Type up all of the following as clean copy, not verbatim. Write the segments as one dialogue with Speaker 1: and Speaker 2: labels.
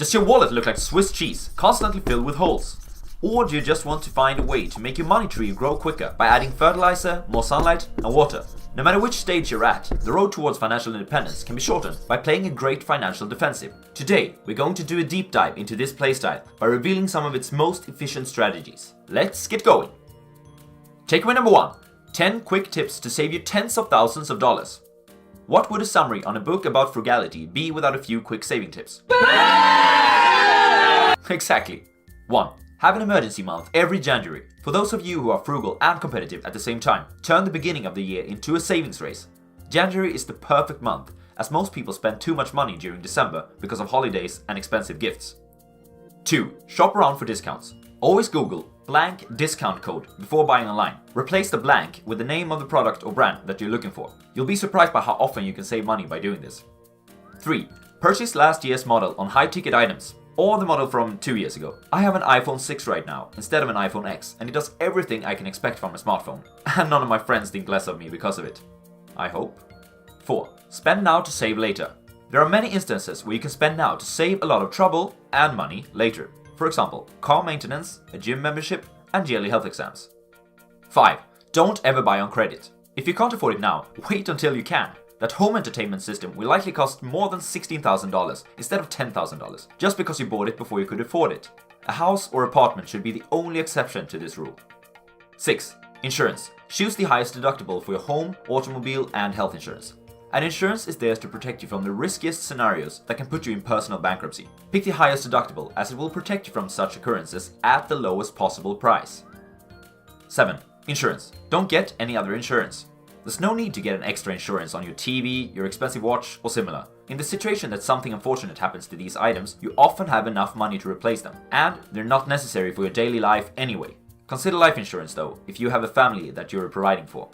Speaker 1: Does your wallet look like Swiss cheese, constantly filled with holes? Or do you just want to find a way to make your money tree grow quicker by adding fertilizer, more sunlight, and water? No matter which stage you're at, the road towards financial independence can be shortened by playing a great financial defensive. Today, we're going to do a deep dive into this playstyle by revealing some of its most efficient strategies. Let's get going! Takeaway number 1. 10 quick tips to save you tens of thousands of dollars. What would a summary on a book about frugality be without a few quick saving tips? Exactly. 1. Have an emergency month every January. For those of you who are frugal and competitive at the same time, turn the beginning of the year into a savings race. January is the perfect month, as most people spend too much money during December because of holidays and expensive gifts. 2. Shop around for discounts. Always Google blank discount code before buying online. Replace the blank with the name of the product or brand that you're looking for. You'll be surprised by how often you can save money by doing this. 3. Purchase last year's model on high-ticket items. Or the model from 2 years ago. I have an iPhone 6 right now, instead of an iPhone X, and it does everything I can expect from a smartphone. And none of my friends think less of me because of it. I hope. 4. Spend now to save later. There are many instances where you can spend now to save a lot of trouble and money later. For example, car maintenance, a gym membership, and yearly health exams. 5. Don't ever buy on credit. If you can't afford it now, wait until you can. That home entertainment system will likely cost more than $16,000 instead of $10,000, just because you bought it before you could afford it. A house or apartment should be the only exception to this rule. 6. Insurance. Choose the highest deductible for your home, automobile, and health insurance. And insurance is there to protect you from the riskiest scenarios that can put you in personal bankruptcy. Pick the highest deductible, as it will protect you from such occurrences at the lowest possible price. 7. Insurance. Don't get any other insurance. There's no need to get an extra insurance on your TV, your expensive watch, or similar. In the situation that something unfortunate happens to these items, you often have enough money to replace them, and they're not necessary for your daily life anyway. Consider life insurance though, if you have a family that you're providing for.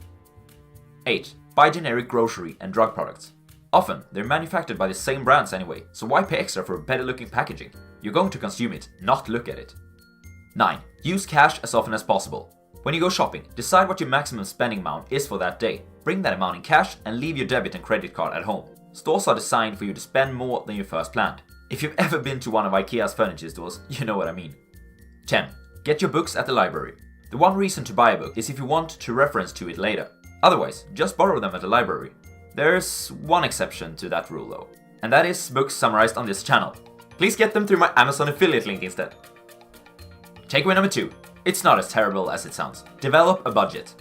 Speaker 1: 8. Buy generic grocery and drug products. Often, they're manufactured by the same brands anyway, so why pay extra for better looking packaging? You're going to consume it, not look at it. 9. Use cash as often as possible. When you go shopping, decide what your maximum spending amount is for that day. Bring that amount in cash and leave your debit and credit card at home. Stores are designed for you to spend more than you first planned. If you've ever been to one of IKEA's furniture stores, you know what I mean. 10. Get your books at the library. The one reason to buy a book is if you want to reference to it later. Otherwise, just borrow them at the library. There's one exception to that rule though, and that is books summarized on this channel. Please get them through my Amazon affiliate link instead. Takeaway number 2. It's not as terrible as it sounds. Develop a budget.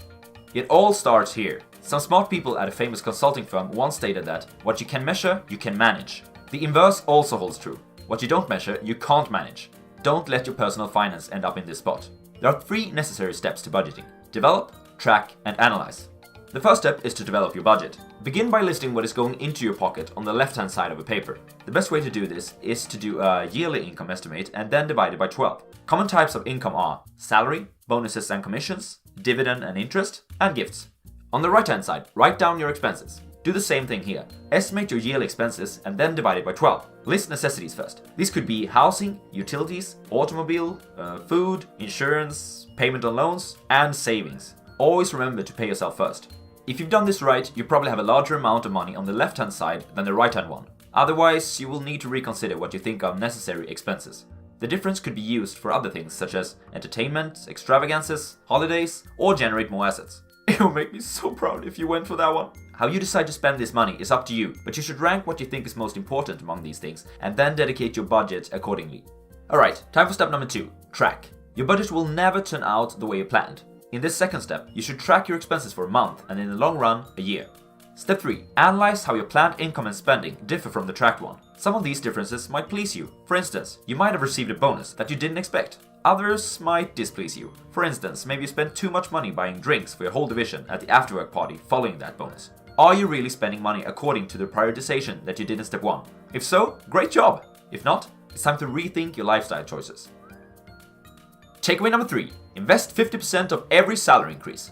Speaker 1: It all starts here. Some smart people at a famous consulting firm once stated that what you can measure, you can manage. The inverse also holds true. What you don't measure, you can't manage. Don't let your personal finance end up in this spot. There are 3 necessary steps to budgeting. Develop, track, and analyze. The first step is to develop your budget. Begin by listing what is going into your pocket on the left-hand side of a paper. The best way to do this is to do a yearly income estimate and then divide it by 12. Common types of income are salary, bonuses and commissions, dividend and interest, and gifts. On the right-hand side, write down your expenses. Do the same thing here. Estimate your yearly expenses and then divide it by 12. List necessities first. These could be housing, utilities, automobile, food, insurance, payment on loans, and savings. Always remember to pay yourself first. If you've done this right, you probably have a larger amount of money on the left-hand side than the right-hand one. Otherwise, you will need to reconsider what you think are necessary expenses. The difference could be used for other things such as entertainment, extravagances, holidays, or generate more assets. It will make me so proud if you went for that one. How you decide to spend this money is up to you, but you should rank what you think is most important among these things and then dedicate your budget accordingly. Alright, time for step number 2, track. Your budget will never turn out the way you planned. In this second step, you should track your expenses for a month and in the long run, a year. Step 3. Analyze how your planned income and spending differ from the tracked one. Some of these differences might please you. For instance, you might have received a bonus that you didn't expect. Others might displease you. For instance, maybe you spent too much money buying drinks for your whole division at the afterwork party following that bonus. Are you really spending money according to the prioritization that you did in step 1? If so, great job! If not, it's time to rethink your lifestyle choices. Takeaway number 3. Invest 50% of every salary increase.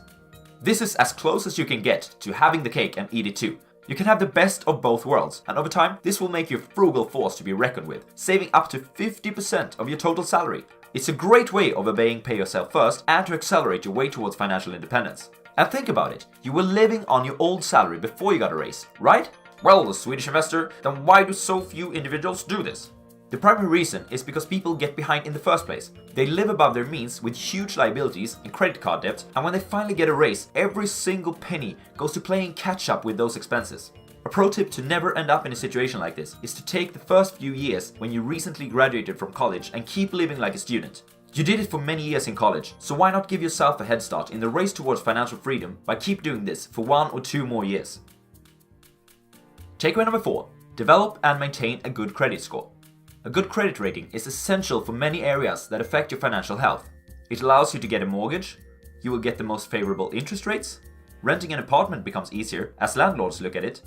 Speaker 1: This is as close as you can get to having the cake and eat it too. You can have the best of both worlds, and over time, this will make you a frugal force to be reckoned with, saving up to 50% of your total salary. It's a great way of obeying pay yourself first and to accelerate your way towards financial independence. And think about it, you were living on your old salary before you got a raise, right? Well, the Swedish investor, then why do so few individuals do this? The primary reason is because people get behind in the first place. They live above their means with huge liabilities and credit card debt, and when they finally get a raise, every single penny goes to playing catch up with those expenses. A pro tip to never end up in a situation like this is to take the first few years when you recently graduated from college and keep living like a student. You did it for many years in college, so why not give yourself a head start in the race towards financial freedom by keep doing this for 1 or 2 more years. Takeaway number 4. Develop and maintain a good credit score. A good credit rating is essential for many areas that affect your financial health. It allows you to get a mortgage, you will get the most favorable interest rates, renting an apartment becomes easier as landlords look at it,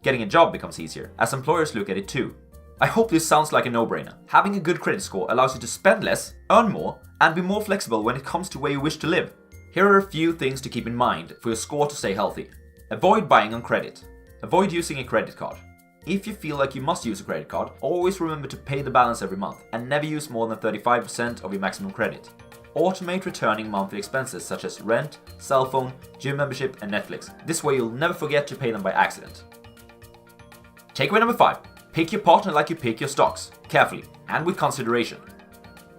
Speaker 1: getting a job becomes easier as employers look at it too. I hope this sounds like a no-brainer. Having a good credit score allows you to spend less, earn more, and be more flexible when it comes to where you wish to live. Here are a few things to keep in mind for your score to stay healthy. Avoid buying on credit. Avoid using a credit card. If you feel like you must use a credit card, always remember to pay the balance every month and never use more than 35% of your maximum credit. Automate returning monthly expenses such as rent, cell phone, gym membership, and Netflix. This way you'll never forget to pay them by accident. Takeaway number 5. Pick your partner like you pick your stocks, carefully and with consideration.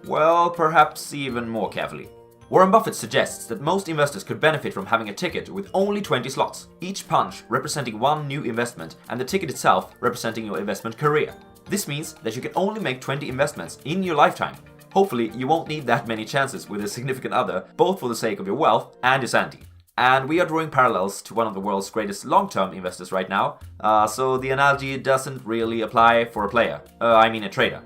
Speaker 1: Well, perhaps even more carefully. Warren Buffett suggests that most investors could benefit from having a ticket with only 20 slots, each punch representing one new investment and the ticket itself representing your investment career. This means that you can only make 20 investments in your lifetime. Hopefully, you won't need that many chances with a significant other, both for the sake of your wealth and your sanity. And we are drawing parallels to one of the world's greatest long-term investors right now, so the analogy doesn't really apply for a player. A trader.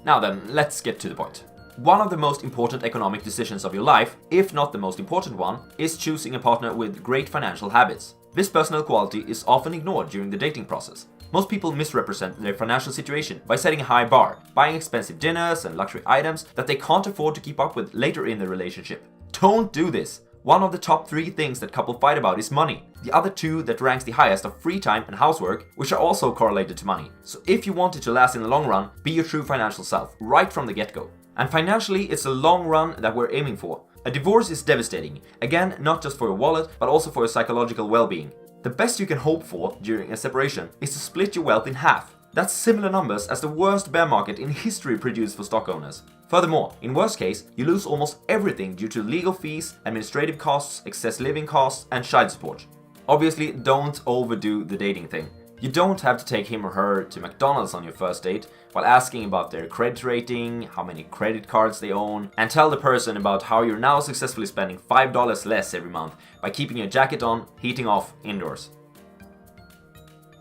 Speaker 1: Now then, let's get to the point. One of the most important economic decisions of your life, if not the most important one, is choosing a partner with great financial habits. This personal quality is often ignored during the dating process. Most people misrepresent their financial situation by setting a high bar, buying expensive dinners and luxury items that they can't afford to keep up with later in the relationship. Don't do this! One of the top 3 things that couples fight about is money. The other 2 that ranks the highest are free time and housework, which are also correlated to money. So if you want it to last in the long run, be your true financial self, right from the get-go. And financially, it's a long run that we're aiming for. A divorce is devastating. Again, not just for your wallet, but also for your psychological well-being. The best you can hope for during a separation is to split your wealth in half. That's similar numbers as the worst bear market in history produced for stock owners. Furthermore, in worst case, you lose almost everything due to legal fees, administrative costs, excess living costs, and child support. Obviously, don't overdo the dating thing. You don't have to take him or her to McDonald's on your first date while asking about their credit rating, how many credit cards they own, and tell the person about how you're now successfully spending $5 less every month by keeping your jacket on, heating off indoors.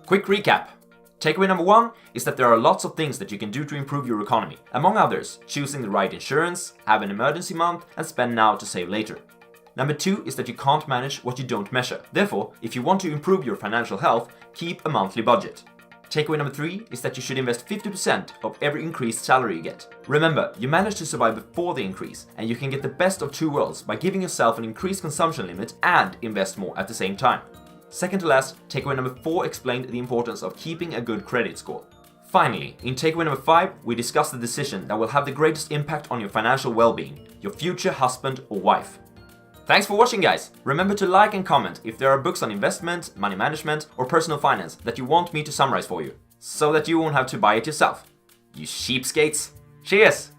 Speaker 1: Quick recap. Takeaway number 1 is that there are lots of things that you can do to improve your economy. Among others, choosing the right insurance, have an emergency month, and spend now to save later. Number 2 is that you can't manage what you don't measure. Therefore, if you want to improve your financial health, keep a monthly budget. Takeaway number 3 is that you should invest 50% of every increased salary you get. Remember, you managed to survive before the increase, and you can get the best of 2 worlds by giving yourself an increased consumption limit and invest more at the same time. Second to last, takeaway number 4 explained the importance of keeping a good credit score. Finally, in takeaway number 5, we discussed the decision that will have the greatest impact on your financial well-being, your future husband or wife. Thanks for watching, guys! Remember to like and comment if there are books on investment, money management, or personal finance that you want me to summarize for you, so that you won't have to buy it yourself. You cheapskates! Cheers!